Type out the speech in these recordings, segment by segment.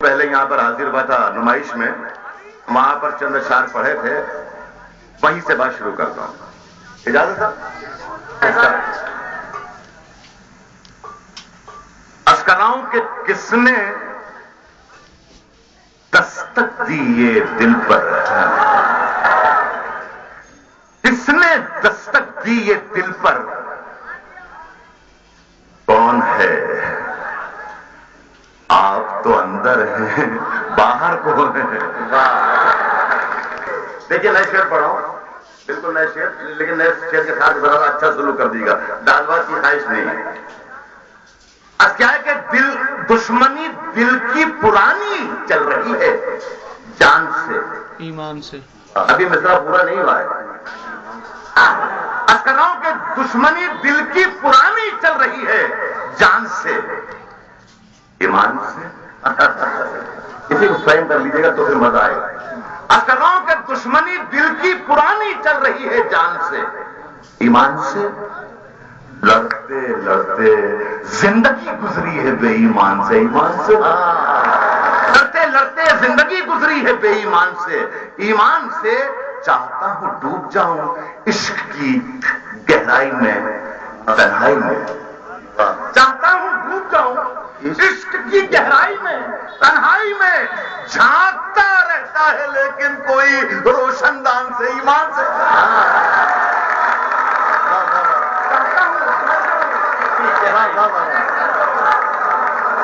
پہلے یہاں پر حاضر ہوا تھا نمائش میں، وہاں پر چند اشعار پڑھے تھے، وہیں سے بات شروع کرتا ہوں. اجازت صاحب؟ عرض کر رہا ہوں کہ کس نے دستک دی یہ دل پر، کس نے دستک دی یہ دل پر، کون ہے؟ آپ تو اندر ہیں، باہر کون ہے؟ دیکھیے نئے شعر پڑھاؤ، بالکل نئے شعر، لیکن نئے شعر کے ساتھ ذرا اچھا سلوک کر دیجیے گا، داد بات کی خواہش نہیں ہے. کیا ہے کہ دل دشمنی دل کی پرانی چل رہی ہے جان سے، ایمان سے. ابھی مصرع پورا نہیں ہوا ہے. کر رہا ہوں کہ دشمنی دل کی پرانی چل رہی ہے جان سے، ایمان سے. کسی کو فہم کر لیجیے گا تو پھر مزہ آئے گا. کر رہا ہوں کہ دشمنی دل کی پرانی چل رہی ہے جان سے، ایمان سے. لڑتے لڑتے زندگی گزری ہے بے ایمان سے، ایمان سے. لڑتے لڑتے زندگی گزری ہے بے ایمان سے، ایمان سے. چاہتا ہوں ڈوب جاؤں عشق کی گہرائی میں تنہائی میں، چاہتا ہوں ڈوب جاؤں عشق کی گہرائی میں تنہائی میں. جھانکتا رہتا ہے لیکن کوئی روشن دان سے، ایمان سے.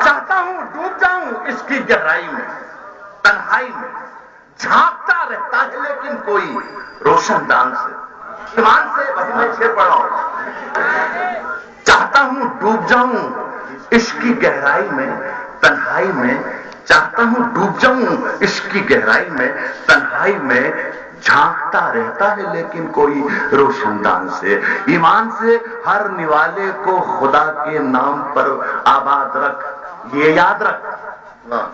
چاہتا ہوں ڈوب جاؤں اس کی گہرائی میں تنہائی میں، جھانکتا رہتا ہے لیکن کوئی روشن دان سے، ایمان سے. بس میں شعر پڑھ رہا ہوں. چاہتا ہوں ڈوب جاؤں عشق کی گہرائی میں تنہائی میں، چاہتا ہوں ڈوب جاؤں عشق کی گہرائی میں تنہائی میں، جھانکتا رہتا ہے لیکن کوئی روشن دان سے، ایمان سے. ہر نوالے کو خدا کے نام پر آباد رکھ، یہ یاد رکھ.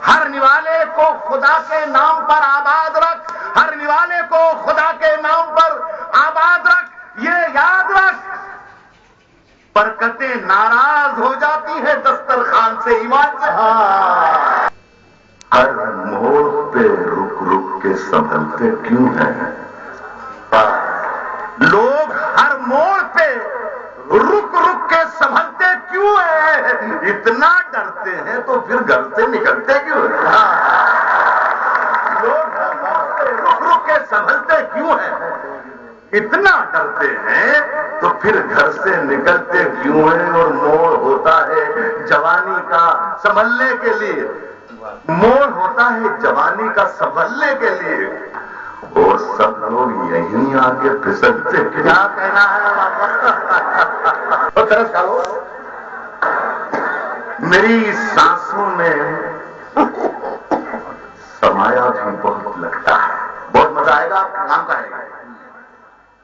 ہر نوالے کو خدا کے نام پر آباد رکھ، ہر نوالے کو خدا کے نام پر آباد رکھ، یہ یاد رکھ. برکتیں ناراض ہو جاتی ہے دسترخوان سے، ایمان سے. ہر موڑ پہ رک رک کے سنبھلتے کیوں ہیں لوگ؟ ہر موڑ پہ رک رک کے سنبھلتے کیوں ہیں؟ اتنا ڈرتے ہیں تو پھر گھر سے نکلتے کیوں ہیں؟ لوگ ہر موڑ پہ رک رک کے سنبھلتے کیوں ہیں؟ اتنا ڈرتے ہیں تو پھر گھر سے نکلتے کیوں ہیں؟ اور موڑ ہوتا ہے جوانی کا سنبھلنے کے لیے، موڑ ہوتا ہے جوانی کا سنبھلنے کے لیے، اور سب لوگ یہیں آ کے پھسلتے. کیا کہنا ہے اور طرف کھاؤ. میری سانسوں میں سمایا بھی بہت لگتا ہے. بہت مزہ آئے گا، آپ نام کا ہے.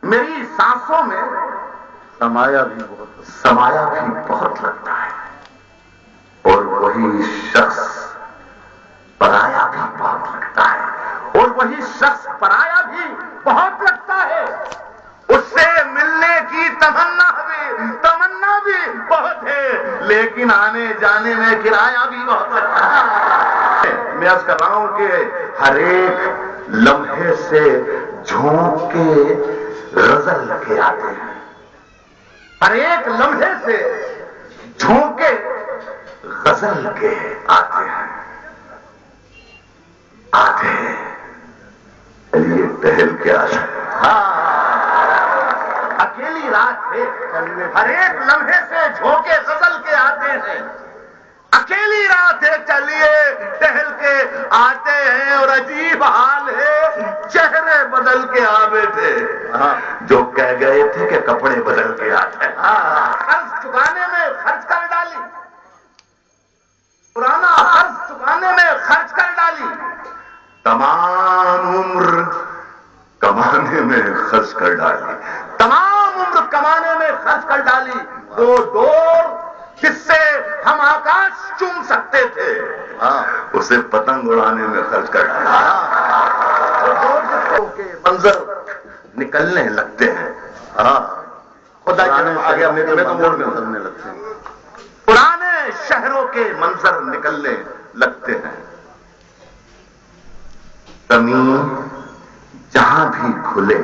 میری سانسوں میں سمایا بھی بہت لگتا ہے، اور وہی شخص پرایا بھی بہت لگتا ہے، اور وہی شخص پرایا بھی بہت لگتا ہے. اس سے ملنے کی تمنا بھی بہت ہے، لیکن آنے جانے میں کرایہ بھی بہت لگتا ہے. میں عرض کر رہا ہوں کہ ہر ایک لمحے سے جھونک کے غزل کے آتے ہیں، ہر ایک لمحے سے جھونکے غزل کے آتے ہیں. آتے چلیے ٹہل کے آ جائے. اکیلی رات ہے، ہر ایک لمحے سے جھونکے غزل کے آتے ہیں. اکیلی رات ہے، چلیے ٹہل کے آتے ہیں. اور عجیب حال ہے، چہرے بدل کے آ بیٹھے جو کہہ گئے تھے کہ کپڑے بدل کے آتے ہیں. قرض چکانے میں خرچ کر ڈالی، پرانا قرض چکانے میں خرچ کر ڈالی، تمام عمر کمانے میں خرچ کر ڈالی، تمام عمر کمانے میں خرچ کر ڈالی. دو ڈور جس سے ہم آکاش چوم سکتے تھے، اسے پتنگ اڑانے میں خرچ کر ڈالا. کے منظر نکلنے لگتے ہیں. خدا جنم آ گیا میں تو موڑ میں اترنے لگتے ہیں. پرانے شہروں کے منظر نکلنے لگتے ہیں. تمیز جہاں بھی کھلے